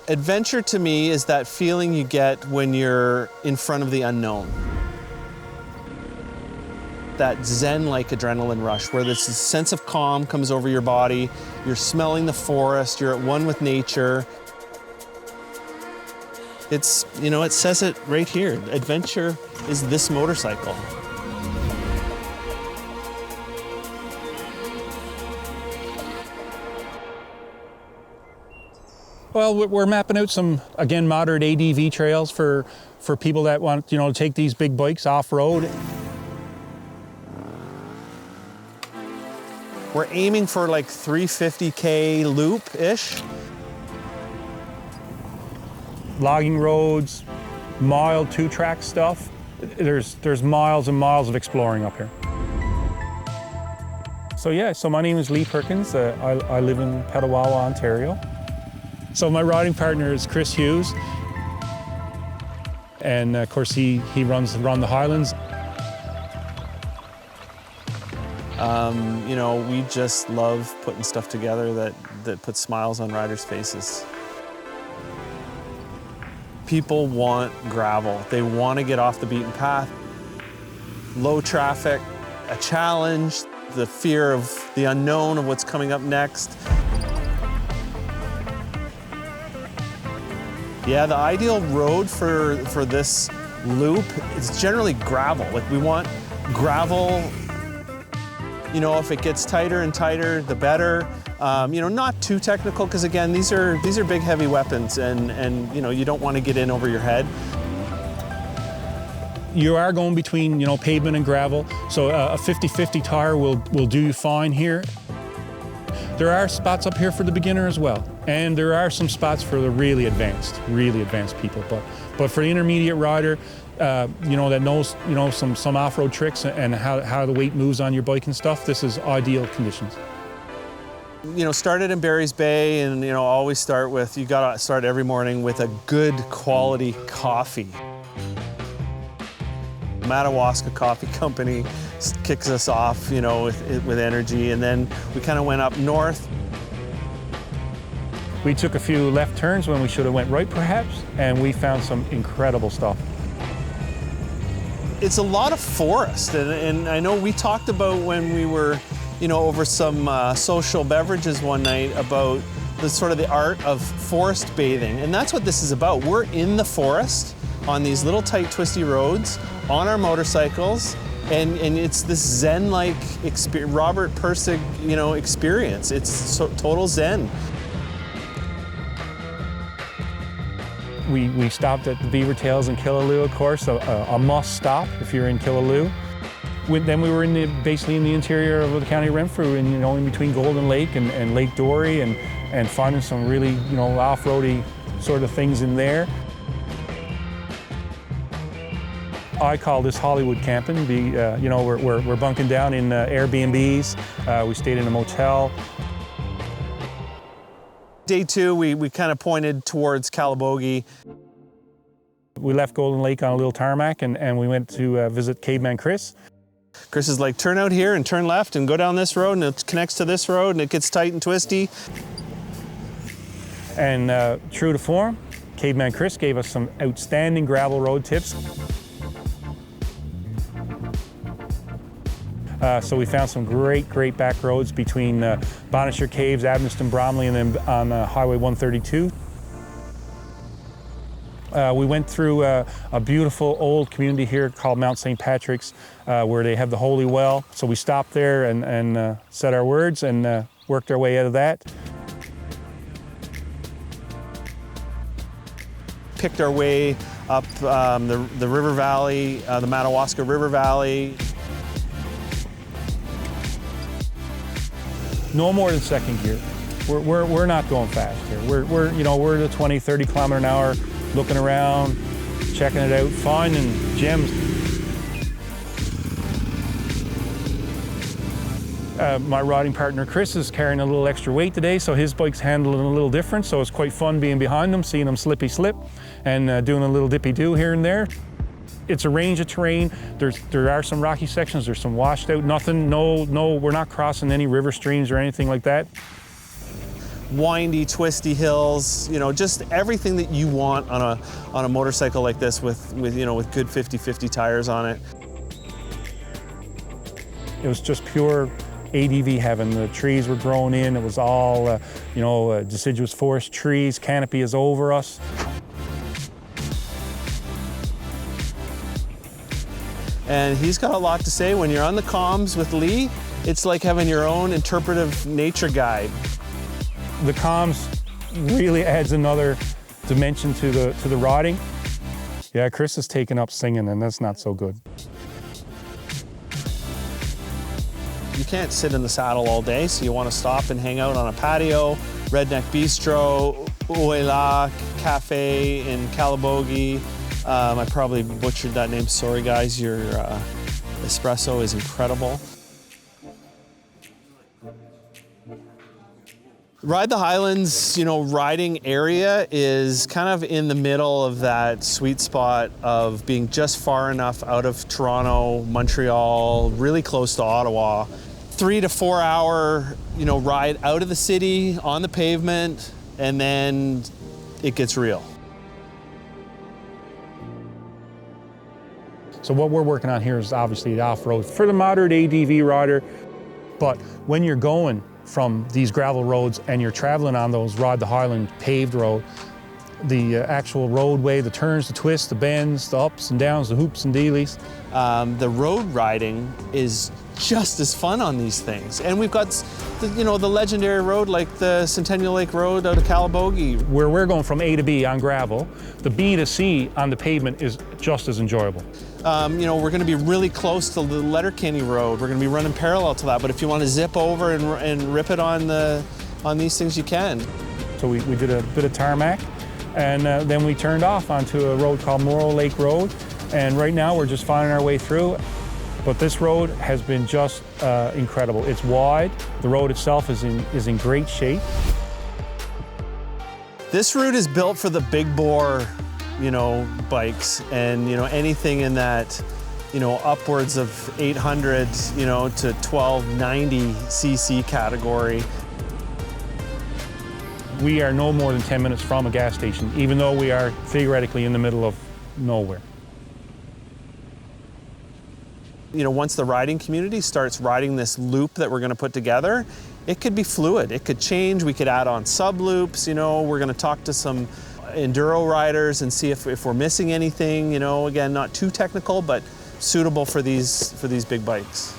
Adventure to me is that feeling you get when you're in front of the unknown. That zen-like adrenaline rush where this sense of calm comes over your body, you're smelling the forest, you're at one with nature. It's, you know, it says it right here. Adventure is this motorcycle. Well, we're mapping out some, again, moderate ADV trails for people that want, you know, to take these big bikes off-road. We're aiming for like 350K loop-ish. Logging roads, mild two-track stuff. There's miles and miles of exploring up here. So yeah, so my name is Lee Perkins. I live in Petawawa, Ontario. So my riding partner is Chris Hughes. And of course he runs Ride the Highlands. You know, we just love putting stuff together that puts smiles on riders' faces. People want gravel. They want to get off the beaten path. Low traffic, a challenge, the fear of the unknown of what's coming up next. Yeah, the ideal road for this loop is generally gravel. Like, we want gravel. You know, if it gets tighter and tighter, the better. You know, not too technical, because again, these are big, heavy weapons, and you know, you don't want to get in over your head. You are going between, you know, pavement and gravel, so a 50-50 tire will do you fine here. There are spots up here for the beginner as well, and there are some spots for the really advanced people. But for the intermediate rider, you know, that knows, you know, some off-road tricks and how the weight moves on your bike and stuff, this is ideal conditions. You know, started in Barry's Bay, and you know, always start with, you gotta start every morning with a good quality coffee. Madawaska Coffee Company kicks us off, you know, with energy, and then we kind of went up north. We took a few left turns when we should have went right, perhaps, and we found some incredible stuff. It's a lot of forest, and I know we talked about when we were, you know, over some social beverages one night about the sort of the art of forest bathing, and that's what this is about. We're in the forest on these little tight twisty roads on our motorcycles, and it's this zen-like Robert Pirsig, you know, experience. It's total zen. We stopped at the Beaver Tails in Killaloe, of course, a must stop if you're in Killaloe. Then we were basically in the interior of the county of Renfrew, and you know, in between Golden Lake and Lake Dory, and finding some really, you know, off-roady sort of things in there. I call this Hollywood camping. You know, we're bunking down in Airbnbs. We stayed in a motel. Day two, we kind of pointed towards Calabogie. We left Golden Lake on a little tarmac, and we went to visit Caveman Chris. Chris is like, turn out here and turn left and go down this road, and it connects to this road, and it gets tight and twisty. And true to form, Caveman Chris gave us some outstanding gravel road tips. So we found some great back roads between Bonisher Caves, Abniston, Bromley, and then on Highway 132. We went through a beautiful old community here called Mount St. Patrick's, where they have the Holy Well. So we stopped there and said our words and worked our way out of that. Picked our way up the river valley, the Madawaska River Valley. No more than second gear. We're not going fast here. We're the 20, 30 kilometer an hour, looking around, checking it out, finding gems. My riding partner Chris is carrying a little extra weight today, so his bike's handling a little different, so it's quite fun being behind him, seeing him slippy slip, and doing a little dippy-do here and there. It's a range of terrain. There are some rocky sections, there's some washed out, nothing, no, we're not crossing any river streams or anything like that. windy, twisty hills, you know, just everything that you want on a motorcycle like this with good 50/50 tires on it. It was just pure ADV heaven. The trees were grown in. It was all, deciduous forest trees. Canopy is over us. And he's got a lot to say. When you're on the comms with Lee, it's like having your own interpretive nature guide. The comms really adds another dimension to the riding. Yeah, Chris is taking up singing, and that's not so good. You can't sit in the saddle all day, so you want to stop and hang out on a patio. Redneck Bistro, Uela Cafe in Calabogie. I probably butchered that name. Sorry, guys. Your espresso is incredible. Ride the Highlands, riding area is kind of in the middle of that sweet spot of being just far enough out of Toronto, Montreal, really close to Ottawa. 3 to 4 hour, ride out of the city on the pavement, and then it gets real. So what we're working on here is obviously the off-road for the moderate ADV rider, but when you're going from these gravel roads and you're traveling on those Ride the Highland paved road, the actual roadway, the turns, the twists, the bends, the ups and downs, the hoops and dealies. The road riding is just as fun on these things. And we've got the legendary road like the Centennial Lake Road out of Calabogie. Where we're going from A to B on gravel, the B to C on the pavement is just as enjoyable. We're going to be really close to the Letterkenny Road. We're going to be running parallel to that, but if you want to zip over and rip it on these things, you can. So we did a bit of tarmac, and then we turned off onto a road called Morrow Lake Road, and right now we're just finding our way through. But this road has been just incredible. It's wide. The road itself is in great shape. This route is built for the big bore, bikes, and anything in that, upwards of 800, to 1290 cc category. We are no more than 10 minutes from a gas station, even though we are theoretically in the middle of nowhere. Once the riding community starts riding this loop that we're going to put together, it could be fluid. It could change. We could add on sub loops. We're going to talk to some enduro riders and see if we're missing anything. Again, not too technical, but suitable for these big bikes.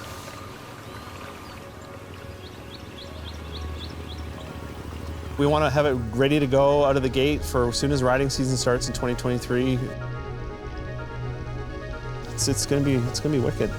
We want to have it ready to go out of the gate for as soon as riding season starts in 2023. It's gonna be wicked.